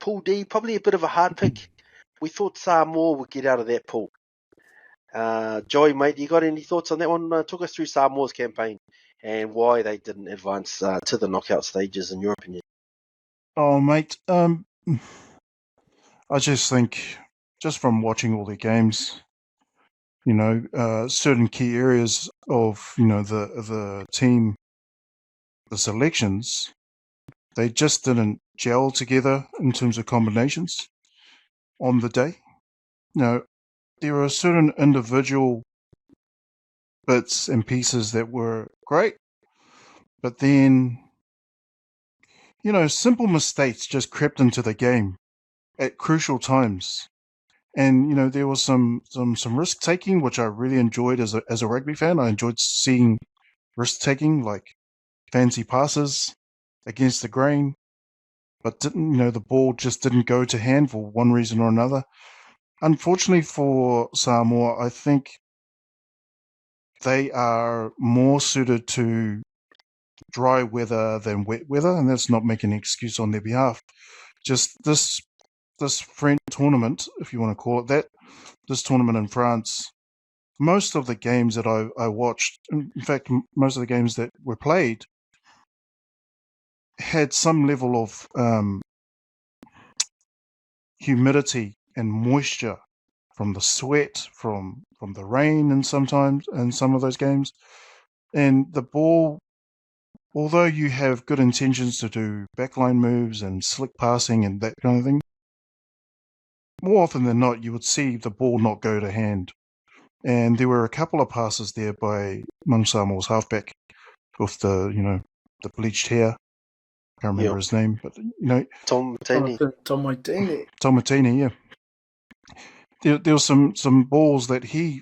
Pool D, probably a bit of a hard pick. We thought Samoa would get out of that pool. Joey, mate, you got any thoughts on that one? Talk us through Samoa's campaign and why they didn't advance to the knockout stages, in your opinion. Oh, mate, I just think, just from watching all the games, certain key areas of, the team, the selections, they just didn't gel together in terms of combinations on the day. There are certain individual bits and pieces that were great, but then, simple mistakes just crept into the game at crucial times. And, there was some risk-taking, which I really enjoyed as a rugby fan. I enjoyed seeing risk-taking, like fancy passes against the grain, but the ball just didn't go to hand for one reason or another. Unfortunately for Samoa, I think they are more suited to dry weather than wet weather, and that's not making an excuse on their behalf. Just this French tournament, if you want to call it that, this tournament in France, most of the games that I watched, in fact, most of the games that were played, had some level of humidity and moisture from the sweat, from the rain, and sometimes in some of those games. And the ball, although you have good intentions to do backline moves and slick passing and that kind of thing, more often than not, you would see the ball not go to hand. And there were a couple of passes there by Manu Samoa's halfback with the bleached hair. I can't remember his name, but Tom Martini. Tom Martini. Tom Martini, yeah. There was some balls that he,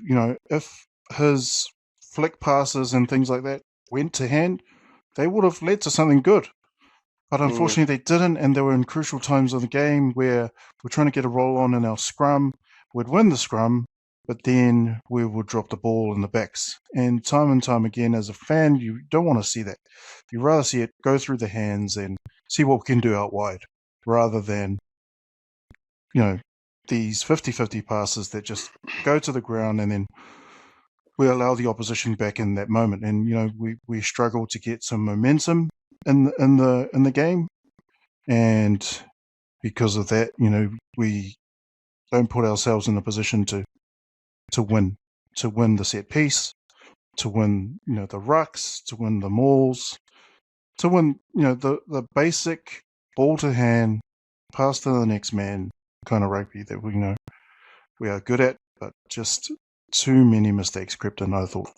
if his flick passes and things like that went to hand, they would have led to something good. But unfortunately they didn't, and they were in crucial times of the game where we're trying to get a roll on in our scrum. We'd win the scrum, but then we would drop the ball in the backs. And time again, as a fan, you don't want to see that. You'd rather see it go through the hands and see what we can do out wide, rather than, these 50-50 passes that just go to the ground and then we allow the opposition back in that moment. And, we struggle to get some momentum in the game. And because of that, we don't put ourselves in a position to win the set piece, to win, the rucks, to win the mauls, to win, the basic ball to hand, pass to the next man kind of rugby that we are good at, but just too many mistakes crept in, I thought.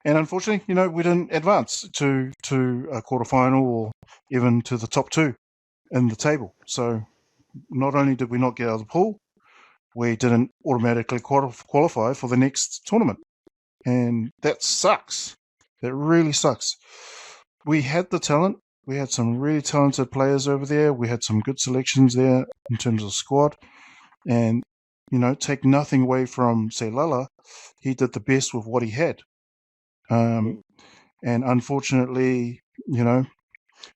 And unfortunately, we didn't advance to a quarterfinal or even to the top two in the table. So not only did we not get out of the pool, we didn't automatically qualify for the next tournament. And that sucks. That really sucks. We had the talent. We had some really talented players over there. We had some good selections there in terms of squad. And, take nothing away from Seilala. He did the best with what he had. And unfortunately, when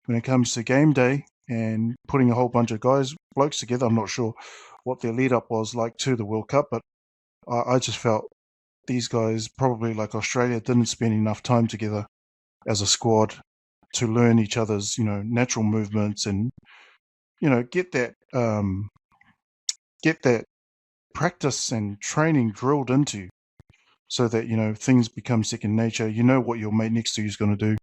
it comes to game day and putting a whole bunch of blokes together, I'm not sure what their lead up was like to the World Cup, but I just felt these guys, probably like Australia, didn't spend enough time together as a squad to learn each other's, natural movements and, get that practice and training drilled into you so that, things become second nature. You know what your mate next to you is going to do,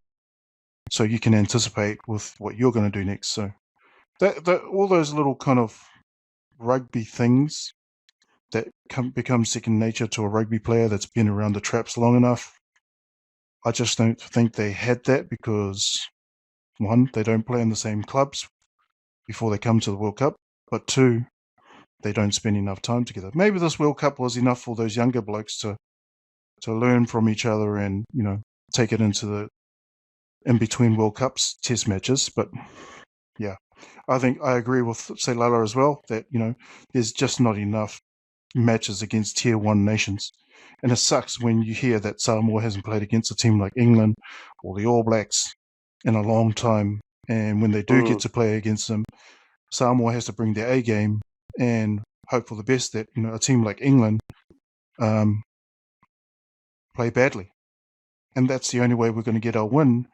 so you can anticipate with what you're going to do next. So that all those little kind of rugby things that become second nature to a rugby player that's been around the traps long enough. I just don't think they had that because, one, they don't play in the same clubs before they come to the World Cup, but two, they don't spend enough time together. Maybe this World Cup was enough for those younger blokes to learn from each other and, take it into the in-between World Cups test matches. But, yeah, I think I agree with Seilala as well that, there's just not enough matches against Tier 1 nations. And it sucks when you hear that Samoa hasn't played against a team like England or the All Blacks in a long time. And when they do get to play against them, Samoa has to bring their A game and hope for the best that a team like England play badly, and that's the only way we're going to get our win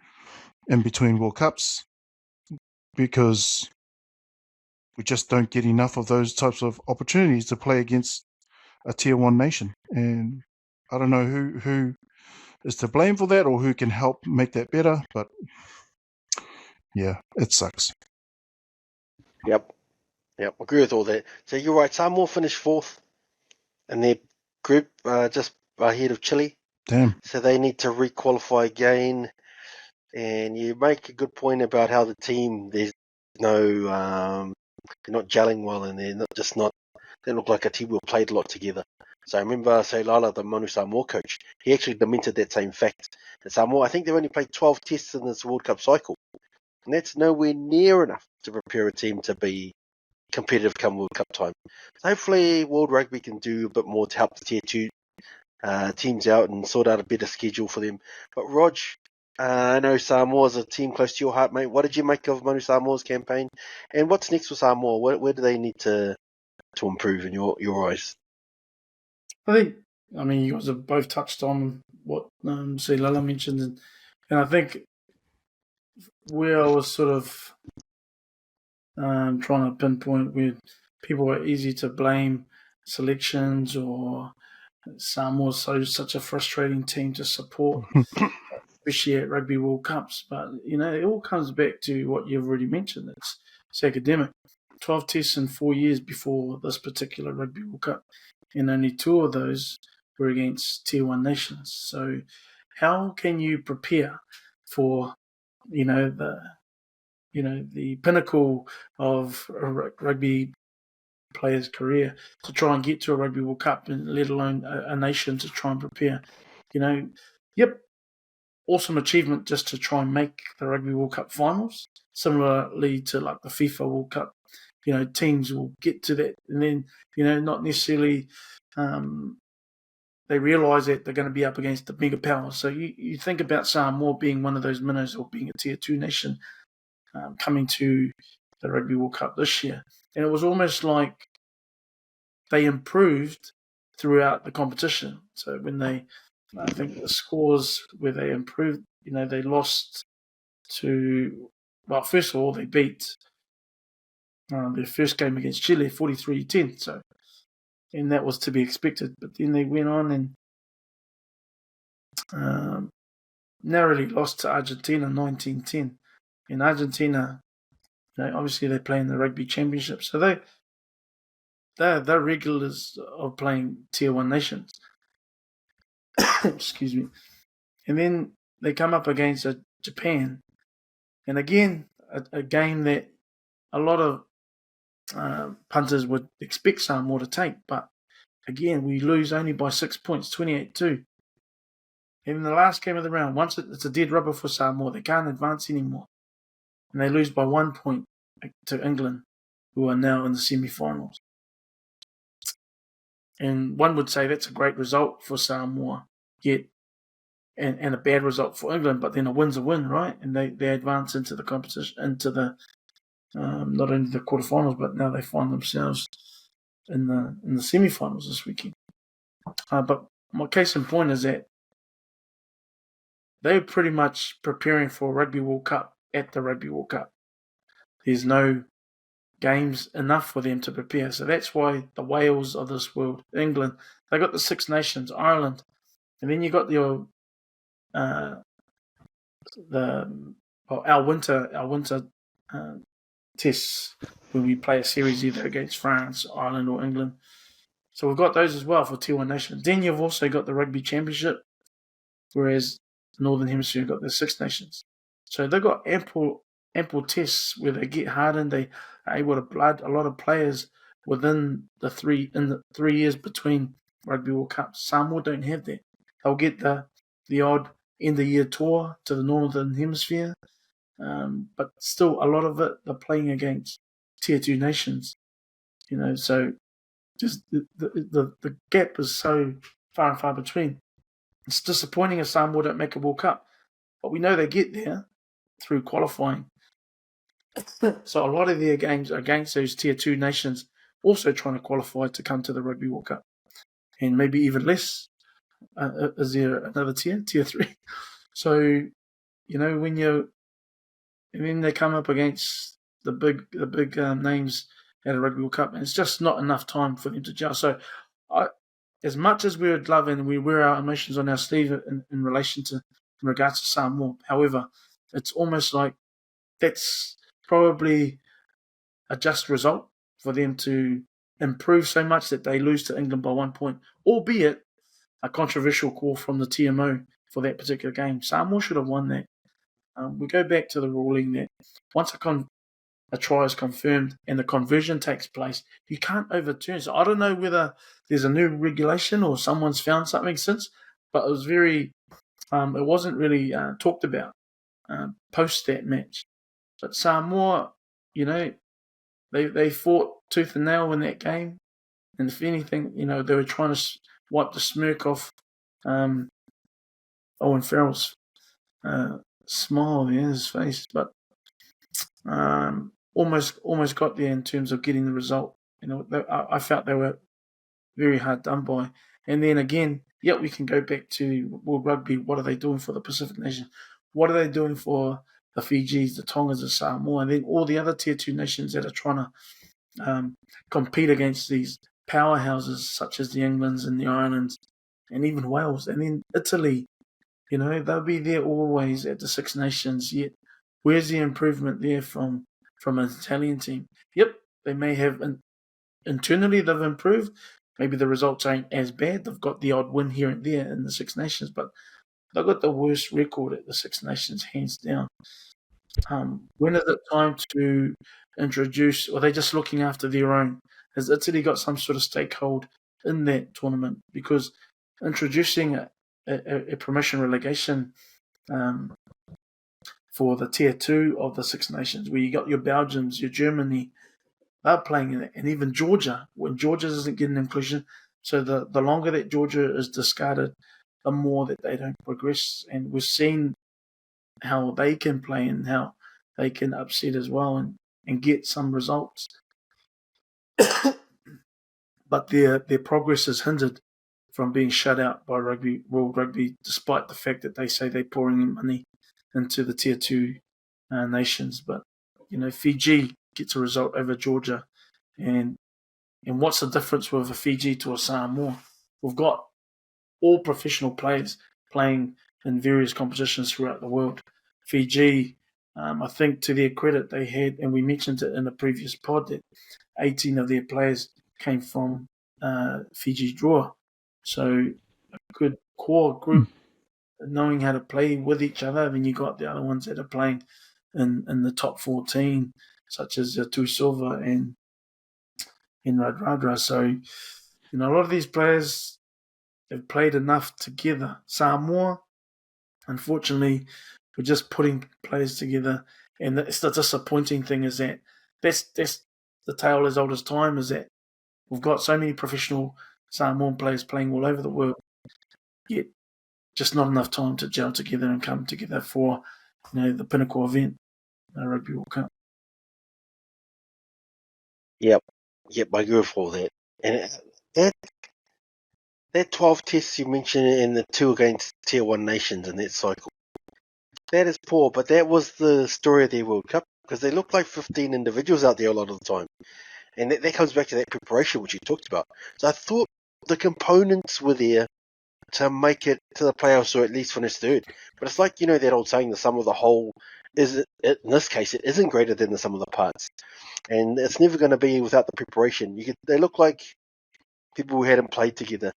in between World Cups, because we just don't get enough of those types of opportunities to play against a tier 1 nation. And I don't know who is to blame for that or who can help make that better, but yeah, it sucks. Yep, agree with all that. So you're right, Samoa finished 4th in their group, just ahead of Chile. Damn. So they need to re-qualify again. And you make a good point about how the team, there's no, they're not gelling well, and they look like a team who played a lot together. So I remember Lala, the Manu Samoa coach, he actually lamented that same fact. That Samoa, I think they've only played 12 tests in this World Cup cycle. And that's nowhere near enough to prepare a team to be competitive come World Cup time. So hopefully World Rugby can do a bit more to help the Tier 2 teams out and sort out a better schedule for them. But Rog, I know Samoa's a team close to your heart, mate. What did you make of Manu Samoa's campaign? And what's next for Samoa? Where do they need to improve in your eyes? I mean, you guys have both touched on what Lala mentioned, and I think where I was sort of trying to pinpoint where people were easy to blame selections or Samoa's such a frustrating team to support, especially at Rugby World Cups. But, it all comes back to what you've already mentioned. It's academic. 12 tests in 4 years before this particular Rugby World Cup, and only 2 of those were against Tier 1 nations. So how can you prepare for, the pinnacle of a rugby player's career to try and get to a Rugby World Cup, and let alone a nation to try and prepare? Awesome achievement just to try and make the Rugby World Cup finals. Similarly to like the FIFA World Cup, teams will get to that, and then not necessarily they realise that they're going to be up against the bigger powers. So you think about Samoa being one of those minnows, or being a Tier 2 nation, coming to the Rugby World Cup this year. And it was almost like they improved throughout the competition. So when I think the scores where they improved, they lost to, well, first of all, they beat their first game against Chile 43-10. So, and that was to be expected. But then they went on and narrowly lost to Argentina 19-10. In Argentina, obviously they play in the Rugby Championship, so they're regulars of playing Tier 1 nations. Excuse me. And then they come up against Japan, and again a game that a lot of punters would expect Samoa to take, but again we lose only by 6 points, 28-2. In the last game of the round, once it's a dead rubber for Samoa, they can't advance anymore, and they lose by 1 point to England, who are now in the semi-finals. And one would say that's a great result for Samoa, yet and a bad result for England, but then a win's a win, right? And they advance into the competition, into the not only the quarterfinals, but now they find themselves in the semi-finals this weekend. But my case in point is that they're pretty much preparing for Rugby World Cup at the Rugby World Cup. There's no games enough for them to prepare. So that's why the Wales of this world, England, they got the Six Nations, Ireland, and then you got our winter tests when we play a series either against France, Ireland, or England. So we've got those as well for Tier 1 nations. Then you've also got the Rugby Championship, whereas the Northern Hemisphere got the Six Nations. So they've got ample tests where they get hardened. They are able to blood a lot of players within the 3 years between Rugby World Cups. Samoa don't have that. They'll get the odd end of year tour to the Northern Hemisphere, but still a lot of it they're playing against Tier 2 nations. So just the gap is so far and far between. It's disappointing if Samoa don't make a World Cup, but we know they get there through qualifying. So a lot of their games are against those tier 2 nations also trying to qualify to come to the Rugby World Cup. And maybe even less. Is there another tier 3? So, when they come up against the big names at a Rugby World Cup, and it's just not enough time for them to gel. So, as much as we would love and we wear our emotions on our sleeve in regards to Samoa, however, it's almost like that's probably a just result for them to improve so much that they lose to England by 1 point, albeit a controversial call from the TMO for that particular game. Samoa should have won that. We go back to the ruling that once a try is confirmed and the conversion takes place, you can't overturn. So I don't know whether there's a new regulation or someone's found something since, but it was it wasn't really talked about post that match. But Samoa, they fought tooth and nail in that game, and if anything, they were trying to wipe the smirk off Owen Farrell's smile in his face, but almost got there in terms of getting the result. I felt they were very hard done by. And then again, we can go back to World Rugby. What are they doing for the Pacific Nation? What are they doing for the Fijis, the Tongas, the Samoa, and then all the other tier 2 nations that are trying to compete against these powerhouses such as the Englands and the Irelands and even Wales. And then Italy, they'll be there always at the Six Nations, yet where's the improvement there from an Italian team? Yep, they may have internally they've improved. Maybe the results ain't as bad. They've got the odd win here and there in the Six Nations, but they've got the worst record at the Six Nations, hands down. When is it time to introduce, or are they just looking after their own? Has Italy got some sort of stakehold in that tournament? Because introducing a promotion relegation for the tier 2 of the Six Nations, where you got your Belgians, your Germany, they're playing in it, and even Georgia, when Georgia doesn't get an inclusion, so the longer that Georgia is discarded, the more that they don't progress. And we've seen how they can play and how they can upset as well and get some results. But their progress is hindered from being shut out by World Rugby, despite the fact that they say they're pouring in money into the tier 2 nations. But Fiji gets a result over Georgia, and what's the difference with a Fiji to a Samoa? We've got all professional players playing in various competitions throughout the world. Fiji, I think to their credit, they had, and we mentioned it in a previous pod, that 18 of their players came from Fiji draw. So a good core group knowing how to play with each other. Then you got the other ones that are playing in the top 14, such as Tuisova and Radradra. So, a lot of these players have played enough together. Samoa, unfortunately, we're just putting players together. And it's the disappointing thing is that that's the tale as old as time, is that we've got so many professional Samoan players playing all over the world, yet just not enough time to gel together and come together for the pinnacle event, the Rugby World Cup. Yep, I agree with all that. And that 12 tests you mentioned in the 2 against Tier 1 nations in that cycle, that is poor, but that was the story of their World Cup, because they look like 15 individuals out there a lot of the time. And that comes back to that preparation which you talked about. So I thought the components were there to make it to the playoffs or at least finish third. But it's like, that old saying, the sum of the whole in this case, it isn't greater than the sum of the parts. And it's never going to be without the preparation. They look like people who hadn't played together.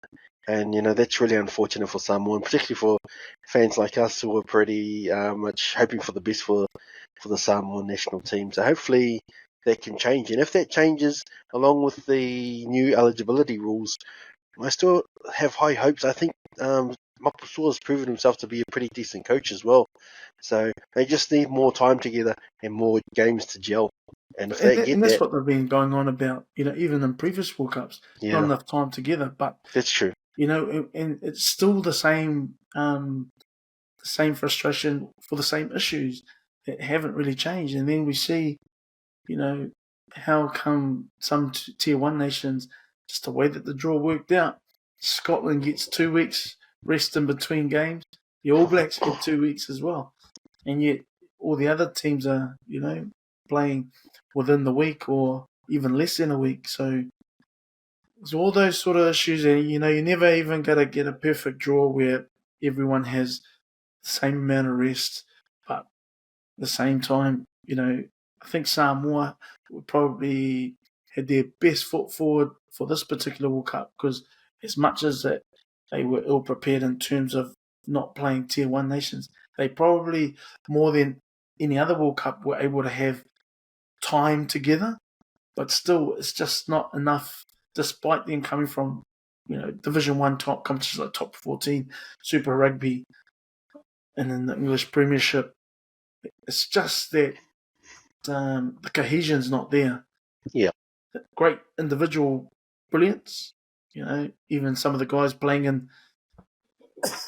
And, that's really unfortunate for Samoa, and particularly for fans like us who are pretty much hoping for the best for the Samoan national team. So hopefully that can change. And if that changes, along with the new eligibility rules, I still have high hopes. I think Mapusua has proven himself to be a pretty decent coach as well. So they just need more time together and more games to gel. And if they get that's that, what they've been going on about, even in previous World Cups, not enough time together. But that's true. And it's still the same frustration for the same issues. that haven't really changed. And then we see, how come some tier 1 nations, just the way that the draw worked out, Scotland gets 2 weeks rest in between games. The All Blacks get 2 weeks as well. And yet all the other teams are, playing within the week or even less than a week. So there's all those sort of issues, and you're never even going to get a perfect draw where everyone has the same amount of rest, but at the same time, I think Samoa would probably had their best foot forward for this particular World Cup, because as much as that they were ill prepared in terms of not playing tier 1 nations, they probably more than any other World Cup were able to have time together. But still, it's just not enough, despite them coming from, Division 1 top competitions like top 14, Super Rugby, and then the English Premiership. It's just that the cohesion's not there. Yeah. Great individual brilliance, even some of the guys playing in,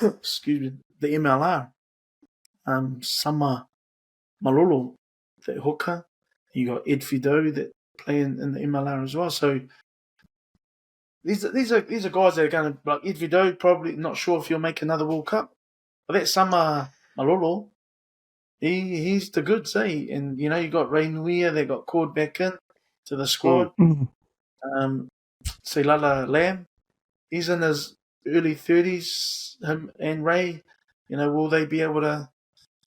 excuse me, the MLR. Sama Malolo, the hooker. You got Ed Fido that play in the MLR as well. So these are guys that are going to, like Ed Fido, probably not sure if he'll make another World Cup. But that Sama Malolo, he's the goods, eh? And you got Ray Nuia, they got called back in to the squad. Seilala Lamb, he's in his early 30s, him and Ray. Will they be able to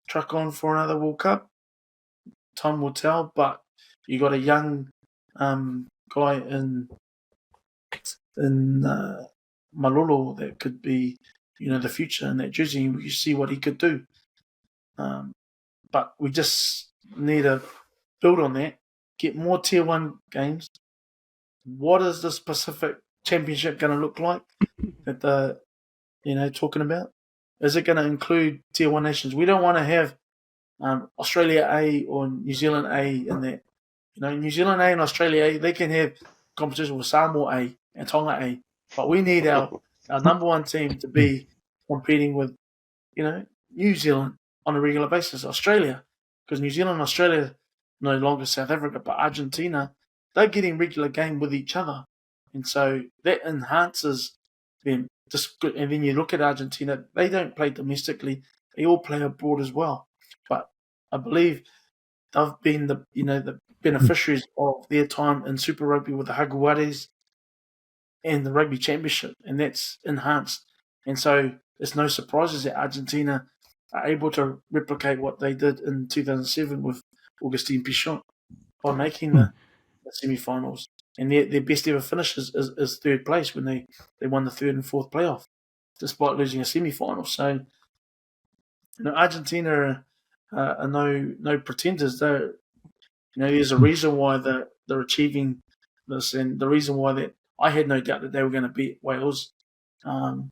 truck on for another World Cup? Time will tell, but you got a young guy in Malolo that could be, the future in that jersey. We see what he could do. But we just need to build on that, get more tier 1 games. What is this Pacific Championship going to look like that the, talking about? Is it going to include tier 1 nations? We don't want to have Australia A or New Zealand A in that. New Zealand A and Australia A, they can have competition with Samoa A and Tonga A. But we need our number 1 team to be competing with, New Zealand on a regular basis, Australia. Because New Zealand and Australia, no longer South Africa, but Argentina, they're getting regular game with each other. And so that enhances them. Just good. And then you look at Argentina, they don't play domestically. They all play abroad as well. But I believe they've been the beneficiaries of their time in Super Rugby with the Jaguares and the Rugby Championship, and that's enhanced. And so it's no surprises that Argentina are able to replicate what they did in 2007 with Augustin Pichon by making the semi-finals. And their best ever finish is third place when they won the third and fourth playoff, despite losing a semi-final. So, Argentina are no pretenders. They're, there's a reason why they're achieving this, and the reason why that I had no doubt that they were going to beat Wales, and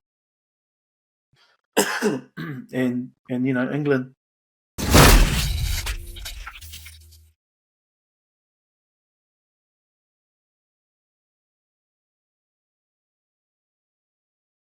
England